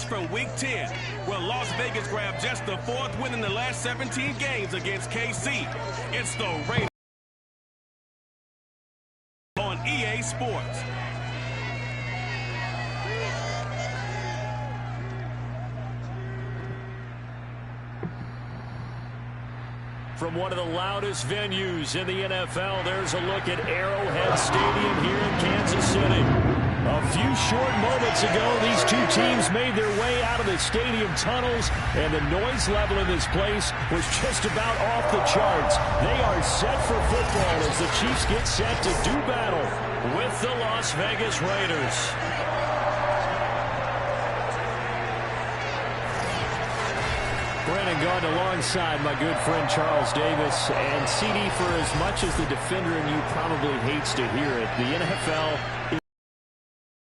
from Week 10, where Las Vegas grabbed just the 4th win in the last 17 games against KC. It's the Raiders on EA Sports. From one of the loudest venues in the NFL, there's a look at Arrowhead Stadium here in Kansas City. A few short moments ago, these two teams made their way out of the stadium tunnels, and the noise level in this place was just about off the charts. They are set for football as the Chiefs get set to do battle with the Las Vegas Raiders. Brandon Gaudin alongside my good friend Charles Davis. And CD, for as much as the defender in you probably hates to hear it, the NFL is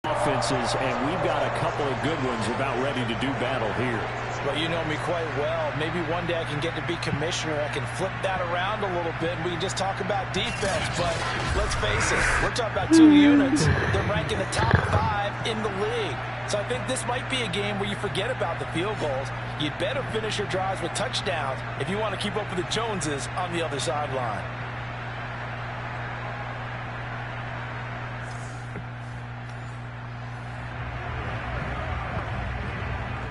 offenses, and we've got a couple of good ones about ready to do battle here. Well, you know me quite well. Maybe one day I can get to be commissioner. I can flip that around a little bit, and we can just talk about defense. But let's face it, we're talking about two units. They're ranking the top 5 in the league. So I think this might be a game where you forget about the field goals. You'd better finish your drives with touchdowns if you want to keep up with the Joneses on the other sideline.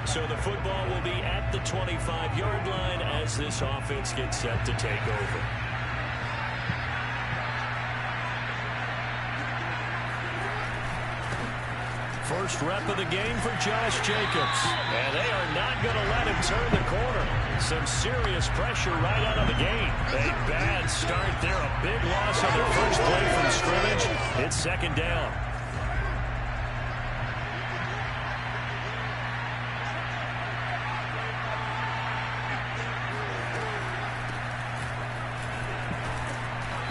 So the football will be at the 25-yard line as this offense gets set to take over. First rep of the game for Josh Jacobs. And they are not going to let him turn the corner. Some serious pressure right out of the game. A bad start there. A big loss on their first play from scrimmage. It's second down.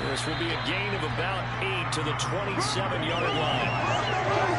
This will be a gain of about 8 to the 27-yard line.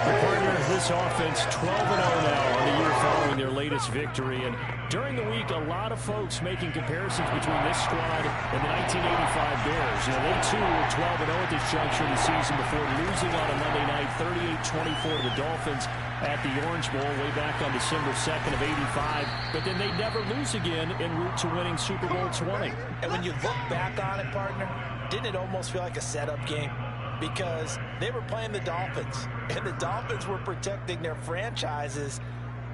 Partner, this offense 12-0 now on the year following their latest victory. And during the week, a lot of folks making comparisons between this squad and the 1985 Bears. You know, they too were 12-0 at this juncture of the season before losing on a Monday night 38-24 to the Dolphins at the Orange Bowl way back on December 2nd of '85. But then they never lose again en route to winning Super Bowl 20. And when you look back on it, partner, didn't it almost feel like a setup game? Because they were playing the Dolphins, and the Dolphins were protecting their franchise's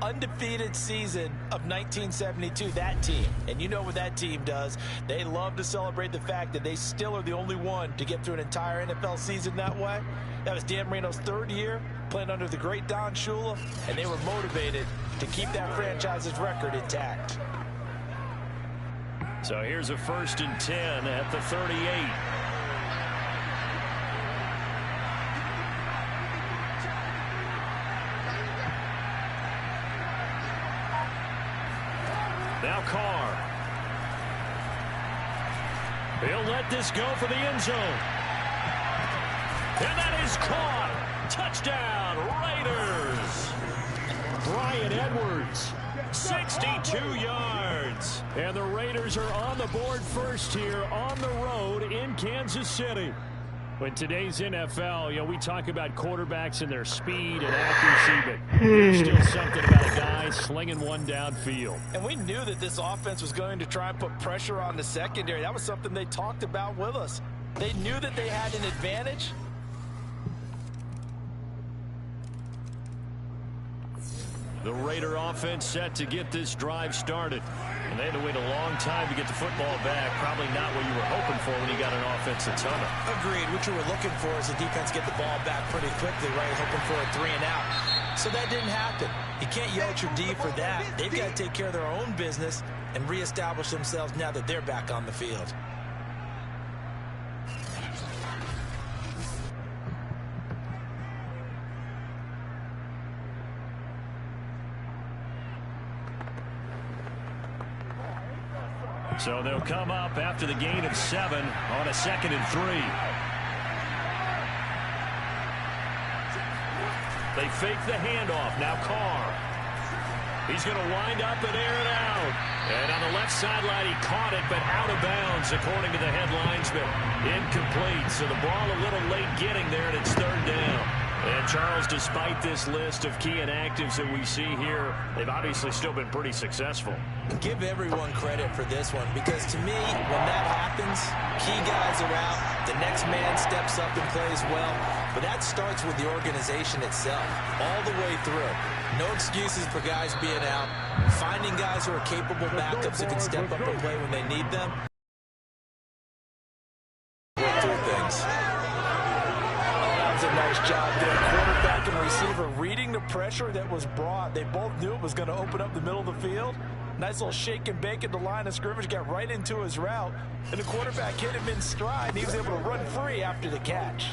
undefeated season of 1972, that team. And you know what that team does. They love to celebrate the fact that they still are the only one to get through an entire NFL season that way. That was Dan Marino's 3rd year, playing under the great Don Shula, and they were motivated to keep that franchise's record intact. So here's a 1st and 10 at the 38. Now Carr. He'll let this go for the end zone. And that is caught. Touchdown, Raiders. Bryan Edwards, 62 yards. And the Raiders are on the board first here on the road in Kansas City. In today's NFL, you know, we talk about quarterbacks and their speed and accuracy, but there's still something about a guy slinging one downfield. And we knew that this offense was going to try and put pressure on the secondary. That was something they talked about with us. They knew that they had an advantage. The Raider offense set to get this drive started. And they had to wait a long time to get the football back. Probably not what you were hoping for when you got an offense that's on it. Agreed. What you were looking for is the defense get the ball back pretty quickly, right? Hoping for a 3 and out. So that didn't happen. You can't yell at your D for that. They've got to take care of their own business and reestablish themselves now that they're back on the field. So they'll come up after the gain of 7 on a 2nd and 3. They fake the handoff. Now Carr. He's going to wind up and air it out. And on the left sideline, he caught it, but out of bounds, according to the head linesman. Incomplete. So the ball a little late getting there, and it's 3rd down. And Charles, despite this list of key inactives that we see here, they've obviously still been pretty successful. Give everyone credit for this one, because to me, when that happens, key guys are out, the next man steps up and plays well, but that starts with the organization itself, all the way through. No excuses for guys being out, finding guys who are capable backups who can step up and play when they need them. Work through things. That was a nice job there. Quarterback and receiver reading the pressure that was brought. They both knew it was going to open up the middle of the field. Nice little shake and bake at the line of scrimmage, got right into his route, and the quarterback hit him in stride, and he was able to run free after the catch.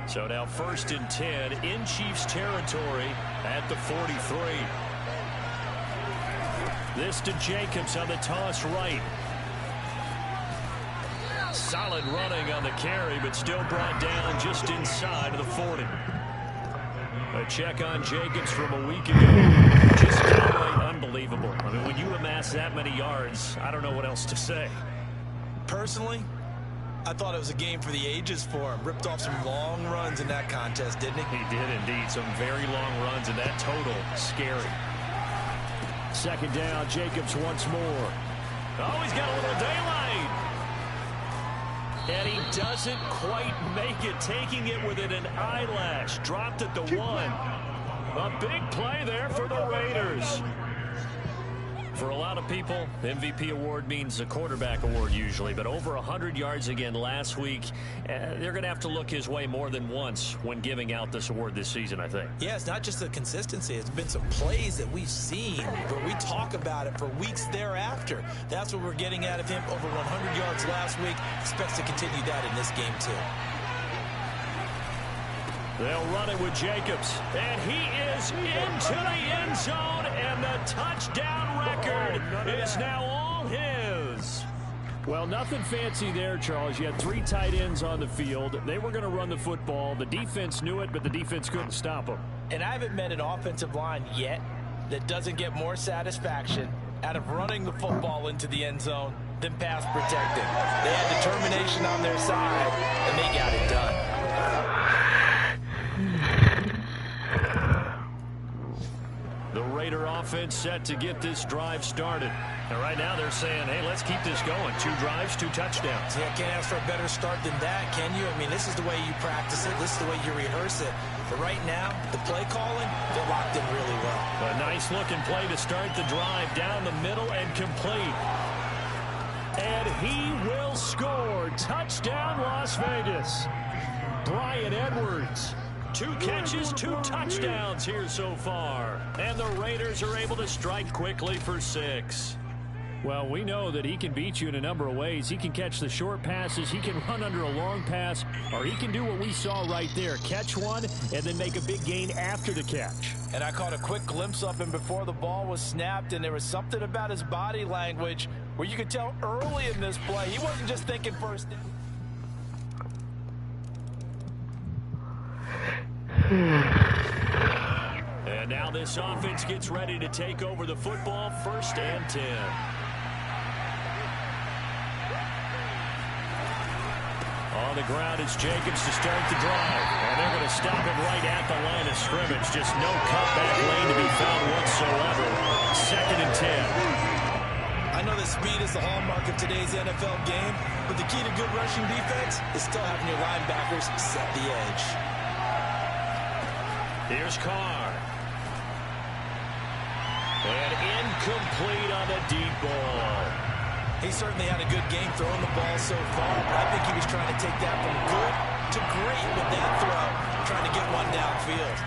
So now 1st and 10 in Chiefs territory at the 43. This to Jacobs on the toss right. Solid running on the carry, but still brought down just inside of the 40. A check on Jacobs from a week ago. Just downright unbelievable. I mean, when you amass that many yards, I don't know what else to say. Personally, I thought it was a game for the ages for him. Ripped off some long runs in that contest, didn't he? He did indeed. Some very long runs, and that total scary. 2nd down, Jacobs once more. Oh, he's got a little daylight. And he doesn't quite make it, taking it within an eyelash. Dropped at the 1. A big play there for the Raiders. For a lot of people, MVP award means a quarterback award usually, but over 100 yards again last week. They're going to have to look his way more than once when giving out this award this season, I think. Yeah, it's not just the consistency. It's been some plays that we've seen where we talk about it for weeks thereafter. That's what we're getting out of him. Over 100 yards last week. Expects to continue that in this game, too. They'll run it with Jacobs, and he is into the end zone, and the touchdown record is now all his. Well, nothing fancy there, Charles. You had 3 tight ends on the field. They were going to run the football. The defense knew it, but the defense couldn't stop them. And I haven't met an offensive line yet that doesn't get more satisfaction out of running the football into the end zone than pass protecting. They had determination on their side, and they got it done. The Raider offense set to get this drive started. And right now they're saying, hey, let's keep this going. 2 drives, 2 touchdowns. Yeah, can't ask for a better start than that, can you? I mean, this is the way you practice it. This is the way you rehearse it. But right now, the play calling, they're locked in really well. A nice-looking play to start the drive down the middle and complete. And he will score. Touchdown, Las Vegas. Bryan Edwards. 2 catches, 2 touchdowns here so far. And the Raiders are able to strike quickly for 6. Well, we know that he can beat you in a number of ways. He can catch the short passes, he can run under a long pass, or he can do what we saw right there, catch one and then make a big gain after the catch. And I caught a quick glimpse of him before the ball was snapped, and there was something about his body language where you could tell early in this play he wasn't just thinking first down. And now this offense gets ready to take over the football. 1st and 10. On the ground is Jacobs to start the drive. And they're going to stop him right at the line of scrimmage. Just no cutback lane to be found whatsoever. 2nd and 10. I know that speed is the hallmark of today's NFL game, but the key to good rushing defense is still having your linebackers set the edge. Here's Carr. And incomplete on the deep ball. He certainly had a good game throwing the ball so far, but I think he was trying to take that from good to great with that throw, trying to get one downfield.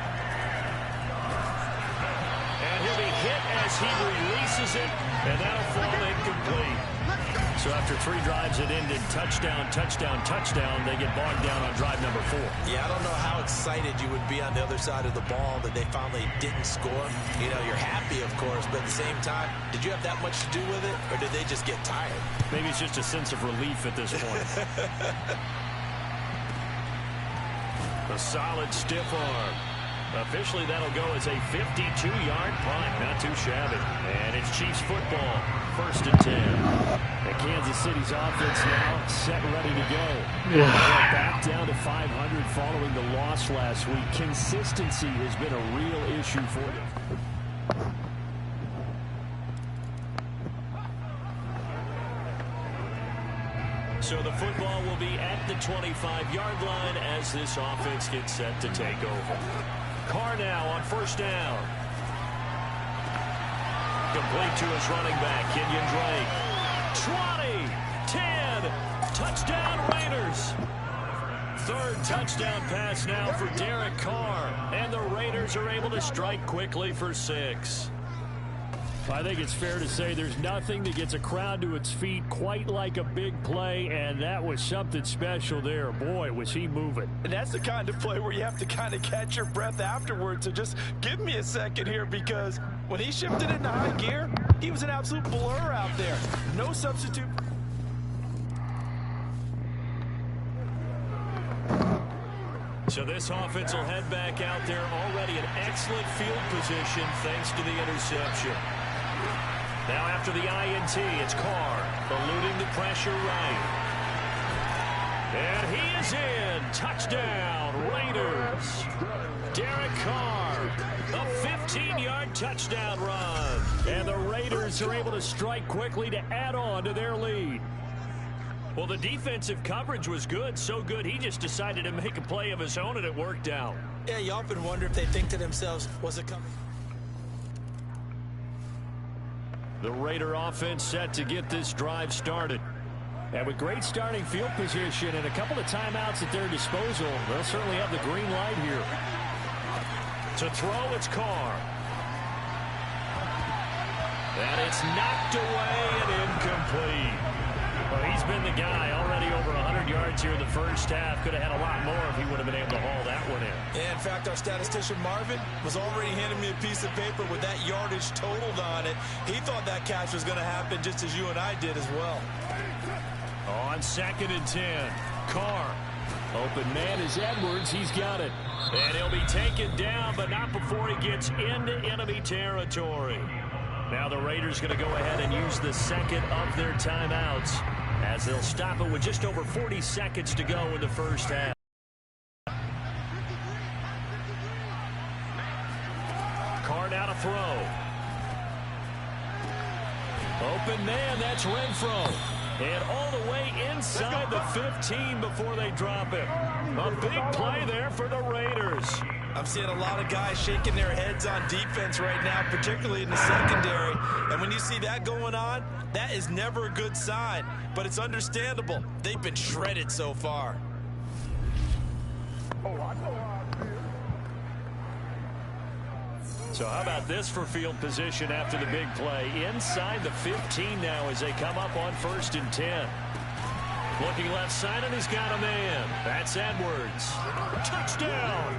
And he'll be hit as he releases it, and that'll fall incomplete. So after 3 drives that ended touchdown, touchdown, touchdown, they get bogged down on drive number 4. Yeah, I don't know how excited you would be on the other side of the ball that they finally didn't score. You know, you're happy, of course, but at the same time, did you have that much to do with it, or did they just get tired? Maybe it's just a sense of relief at this point. A solid stiff arm. Officially, that'll go as a 52-yard punt. Not too shabby. And it's Chiefs football. 1st and 10. And Kansas City's offense now set ready to go. They're back down to 500 following the loss last week. Consistency has been a real issue for them. So the football will be at the 25-yard line as this offense gets set to take over. Carr now on 1st down. Complete to his running back, Kenyon Drake. 20, 10, touchdown Raiders. 3rd touchdown pass now for Derek Carr. And the Raiders are able to strike quickly for 6. I think it's fair to say there's nothing that gets a crowd to its feet quite like a big play, and that was something special there. Boy, was he moving. And that's the kind of play where you have to kind of catch your breath afterwards. So just give me a second here, because when he shifted into high gear, he was an absolute blur out there. No substitute. So this offense will head back out there, already in excellent field position thanks to the interception. Now after the INT, it's Carr, eluding the pressure right. And he is in. Touchdown, Raiders. Derek Carr, a 15-yard touchdown run. And the Raiders are able to strike quickly to add on to their lead. Well, the defensive coverage was good, so good he just decided to make a play of his own, and it worked out. Yeah, you often wonder if they think to themselves, was it coming? The Raider offense set to get this drive started. And with great starting field position and a couple of timeouts at their disposal, they'll certainly have the green light here. To throw, it's Carr. And it's knocked away and incomplete. Well, he's been the guy, already over 100 yards here in the first half. Could have had a lot more if he would have been able to haul that one in. Yeah, in fact, our statistician Marvin was already handing me a piece of paper with that yardage totaled on it. He thought that catch was going to happen just as you and I did as well. On 2nd and 10, Carr. Open man is Edwards. He's got it. And he'll be taken down, but not before he gets into enemy territory. Now the Raiders going to go ahead and use the second of their timeouts as they'll stop it with just over 40 seconds to go in the first half. Carr now to throw. Open man, that's Renfro. And all the way inside the 15 before they drop it. A big play there for the Raiders. I'm seeing a lot of guys shaking their heads on defense right now, particularly in the secondary. And when you see that going on, that is never a good sign. But it's understandable. They've been shredded so far. So how about this for field position after the big play? Inside the 15 now as they come up on 1st and 10. Looking left side, and he's got a man. That's Edwards. Touchdown!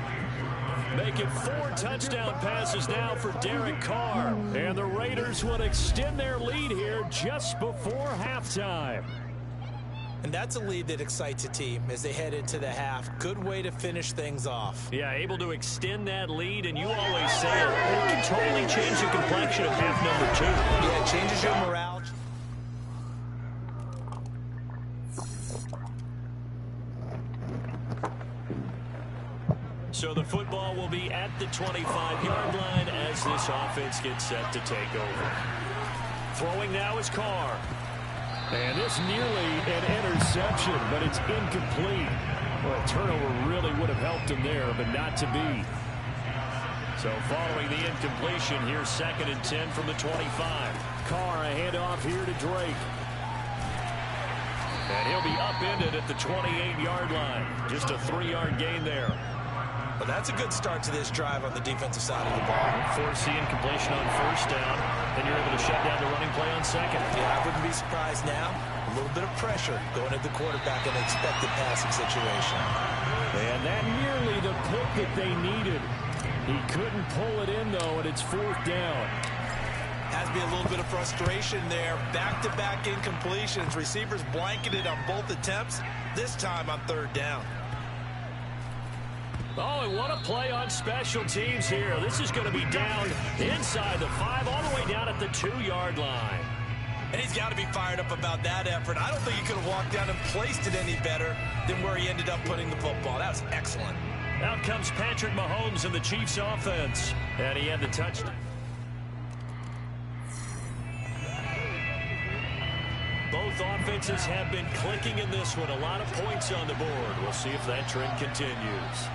Making 4 touchdown passes now for Derek Carr. And the Raiders will extend their lead here just before halftime. And that's a lead that excites a team as they head into the half. Good way to finish things off. Yeah, able to extend that lead, and you always say it can totally change the complexion of half number 2. Yeah, it changes your morale. So the football will be at the 25-yard line as this offense gets set to take over. Throwing now is Carr. And this nearly an interception, but it's incomplete. Well, a turnover really would have helped him there, but not to be. So following the incompletion, here's 2nd and 10 from the 25. Carr, a handoff here to Drake. And he'll be upended at the 28-yard line. Just a 3-yard gain there. Well, that's a good start to this drive on the defensive side of the ball. Force the incompletion on 1st down, then you're able to shut down the running play on 2nd. Yeah, I wouldn't be surprised now. A little bit of pressure going at the quarterback in an expected passing situation. And that nearly the pick that they needed. He couldn't pull it in, though, and it's 4th down. Has to be a little bit of frustration there. Back-to-back incompletions. Receivers blanketed on both attempts, this time on 3rd down. Oh, and what a play on special teams here. This is going to be down inside the 5, all the way down at the 2-yard line. And he's got to be fired up about that effort. I don't think he could have walked down and placed it any better than where he ended up putting the football. That was excellent. Out comes Patrick Mahomes in the Chiefs offense. And he had the touchdown. Both offenses have been clicking in this one. A lot of points on the board. We'll see if that trend continues.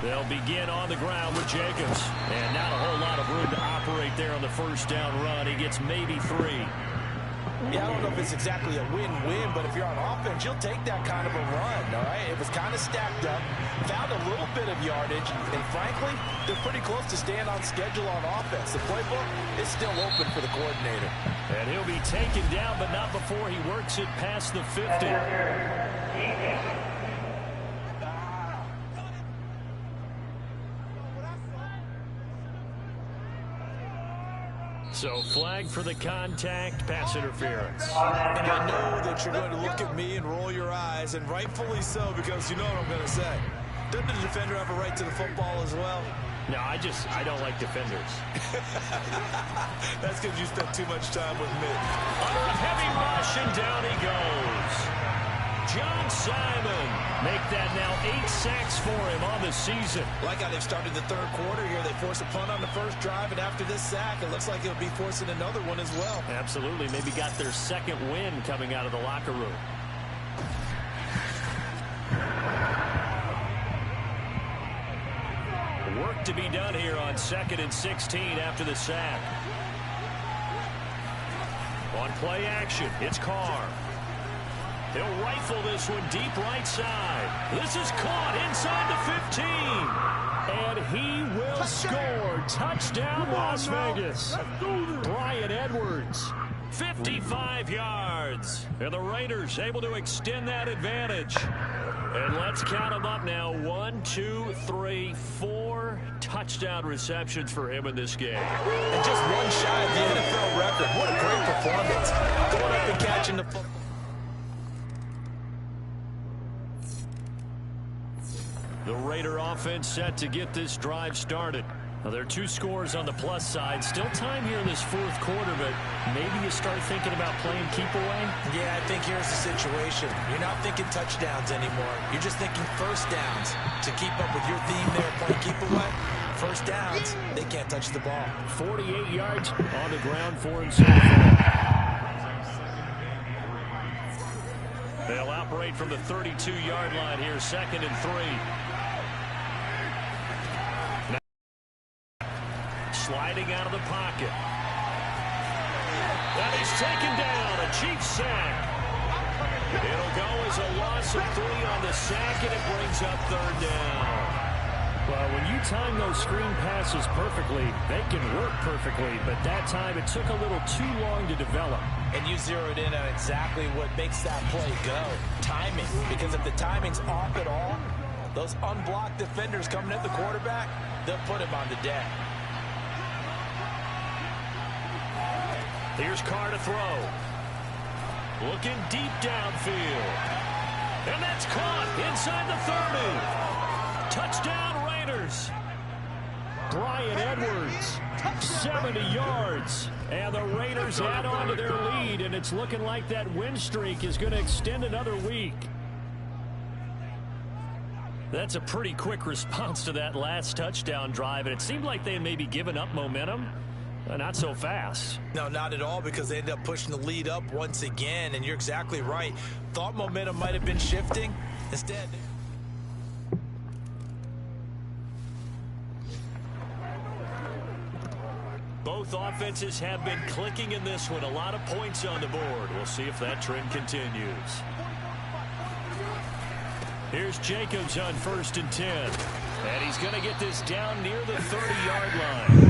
They'll begin on the ground with Jacobs. And not a whole lot of room to operate there on the first down run. He gets maybe 3. Yeah, I don't know if it's exactly a win-win, but if you're on offense, you'll take that kind of a run, all right? It was kind of stacked up, found a little bit of yardage, and frankly, they're pretty close to staying on schedule on offense. The playbook is still open for the coordinator. And he'll be taken down, but not before he works it past the 50. So flag for the contact, pass interference. And I know that you're going to look at me and roll your eyes, and rightfully so, because you know what I'm going to say. Doesn't the defender have a right to the football as well? No, I don't like defenders. That's because you spent too much time with me. Under a heavy rush, and down he goes. John Simon make that now 8 sacks for him on the season. Like how they've started the third quarter here. They force a punt on the first drive, and after this sack, it looks like they'll be forcing another one as well. Absolutely. Maybe got their second win coming out of the locker room. Work to be done here on 2nd and 16 after the sack. On play action, it's Carr. He'll rifle this one deep right side. This is caught inside the 15. And he will score. Touchdown, Las Vegas. Bryan Edwards, 55 yards. And the Raiders able to extend that advantage. And let's count them up now. 1, 2, 3, 4 touchdown receptions for him in this game. And just one shy of the NFL record. What a great performance. Going up and catching the football. The Raider offense set to get this drive started. Now, there are 2 scores on the plus side. Still time here in this 4th quarter, but maybe you start thinking about playing keep away? Yeah, I think here's the situation. You're not thinking touchdowns anymore. You're just thinking first downs. To keep up with your theme there, playing keep away, first downs, they can't touch the ball. 48 yards on the ground for him so far. They'll operate from the 32-yard line here, 2nd and 3. Sliding out of the pocket. And he's taken down. A Chiefs sack. It'll go as a loss of 3 on the sack, and it brings up 3rd down. Well, when you time those screen passes perfectly, they can work perfectly, but that time it took a little too long to develop. And you zeroed in on exactly what makes that play go. Timing. Because if the timing's off at all, those unblocked defenders coming at the quarterback, they'll put him on the deck. Here's Carr to throw. Looking deep downfield. And that's caught inside the 30. Touchdown Raiders. Bryan Edwards, 70 yards. And the Raiders add on to their lead, and it's looking like that win streak is going to extend another week. That's a pretty quick response to that last touchdown drive, and it seemed like they had maybe given up momentum. Not so fast. No, not at all, because they ended up pushing the lead up once again, and you're exactly right. Thought momentum might have been shifting. Instead, both offenses have been clicking in this one. A lot of points on the board. We'll see if that trend continues. Here's Jacobs on 1st and 10. And he's going to get this down near the 30-yard line.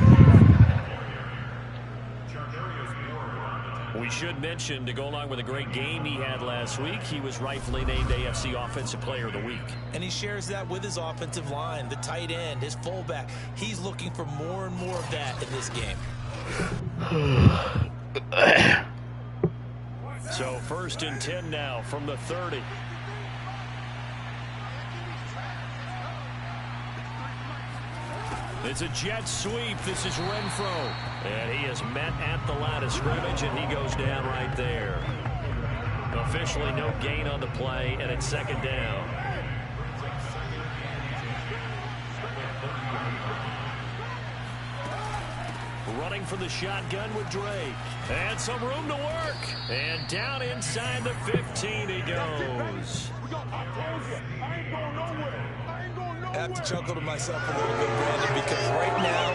We should mention, to go along with a great game he had last week, he was rightfully named AFC Offensive Player of the Week. And he shares that with his offensive line, the tight end, his fullback. He's looking for more and more of that in this game. So 1st and 10 now from the 30. It's a jet sweep. This is Renfro. And he is met at the line of scrimmage, and he goes down right there. Officially no gain on the play, and it's second down. Running for the shotgun with Drake. And some room to work. And down inside the 15 he goes. I have to chuckle to myself a little bit, Brandon, because right now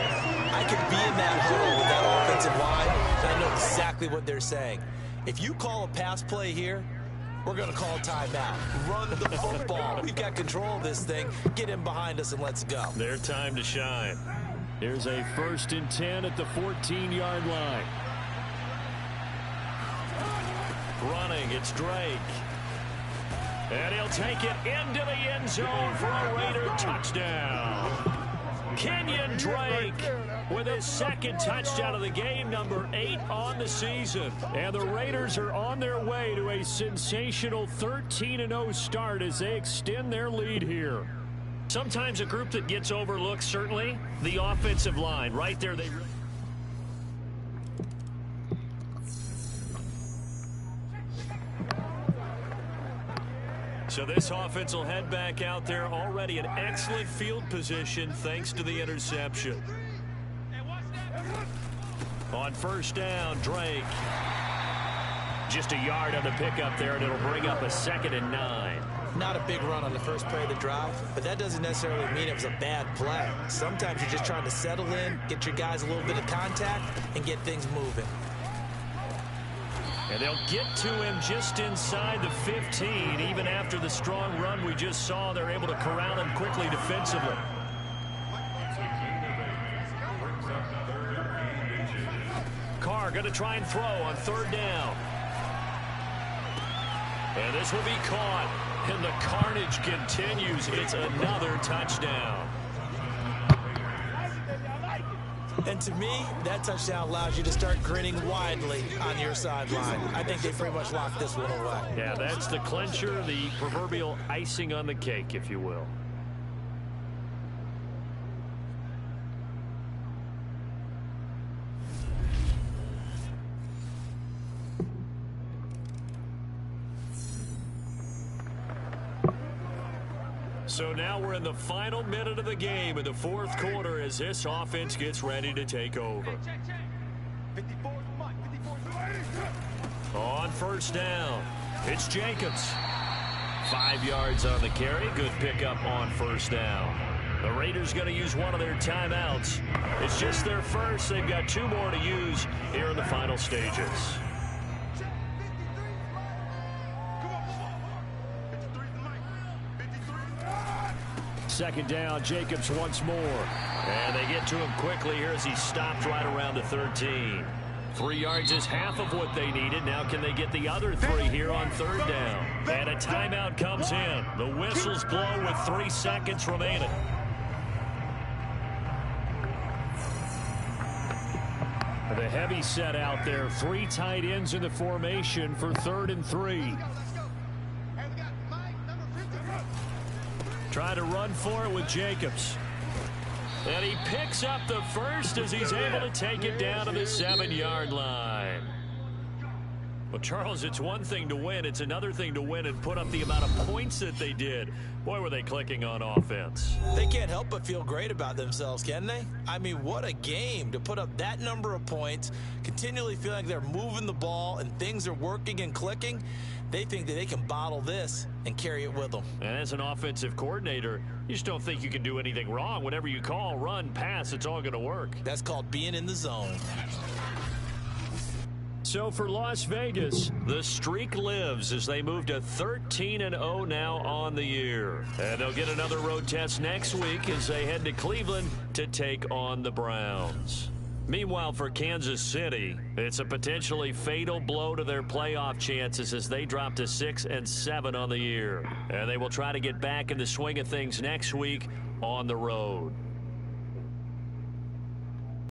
I could be in that huddle with that offensive line, and I know exactly what they're saying. If you call a pass play here, we're going to call a timeout. Run the football. We've got control of this thing. Get in behind us and let's go. Their time to shine. Here's a 1st and 10 at the 14-yard line. Running, it's Drake. And he'll take it into the end zone for a Raider touchdown. Kenyon Drake with his 2nd touchdown of the game, number 8 on the season. And the Raiders are on their way to a sensational 13-0 start as they extend their lead here. Sometimes a group that gets overlooked, certainly, the offensive line. Right there, they really... So this offense will head back out there, already in excellent field position thanks to the interception. On 1st down, Drake. Just a yard on the pickup there, and it'll bring up a 2nd and 9. Not a big run on the first play of the drive, but that doesn't necessarily mean it was a bad play. Sometimes you're just trying to settle in, get your guys a little bit of contact, and get things moving. And they'll get to him just inside the 15. Even after the strong run we just saw, they're able to corral him quickly defensively. Carr going to try and throw on 3rd down. And this will be caught. And the carnage continues. It's another touchdown. And to me, that touchdown allows you to start grinning widely on your sideline. I think they pretty much locked this one away. Yeah, that's the clincher, the proverbial icing on the cake, if you will. So now we're in the final minute of the game in the 4th quarter as this offense gets ready to take over. On 1st down, it's Jacobs. 5 yards on the carry. Good pickup on 1st down. The Raiders going to use one of their timeouts. It's just their first. They've got 2 more to use here in the final stages. 2nd down, Jacobs once more. And they get to him quickly here as he stopped right around the 13. 3 yards is half of what they needed. Now can they get the other 3 here on 3rd down? And a timeout comes in. The whistles blow with 3 seconds remaining. The heavy set out there. 3 tight ends in the formation for 3rd and 3. Trying to run for it with Jacobs. And he picks up the first as he's able to take it down to the 7-yard line. Well, Charles, it's one thing to win. It's another thing to win and put up the amount of points that they did. Boy, were they clicking on offense. They can't help but feel great about themselves, can they? I mean, what a game to put up that number of points, continually feel like they're moving the ball and things are working and clicking. They think that they can bottle this and carry it with them. And as an offensive coordinator, you just don't think you can do anything wrong. Whatever you call, run, pass, it's all going to work. That's called being in the zone. So for Las Vegas, the streak lives as they move to 13-0 now on the year. And they'll get another road test next week as they head to Cleveland to take on the Browns. Meanwhile, for Kansas City, it's a potentially fatal blow to their playoff chances as they drop to 6-7 on the year. And they will try to get back in the swing of things next week on the road.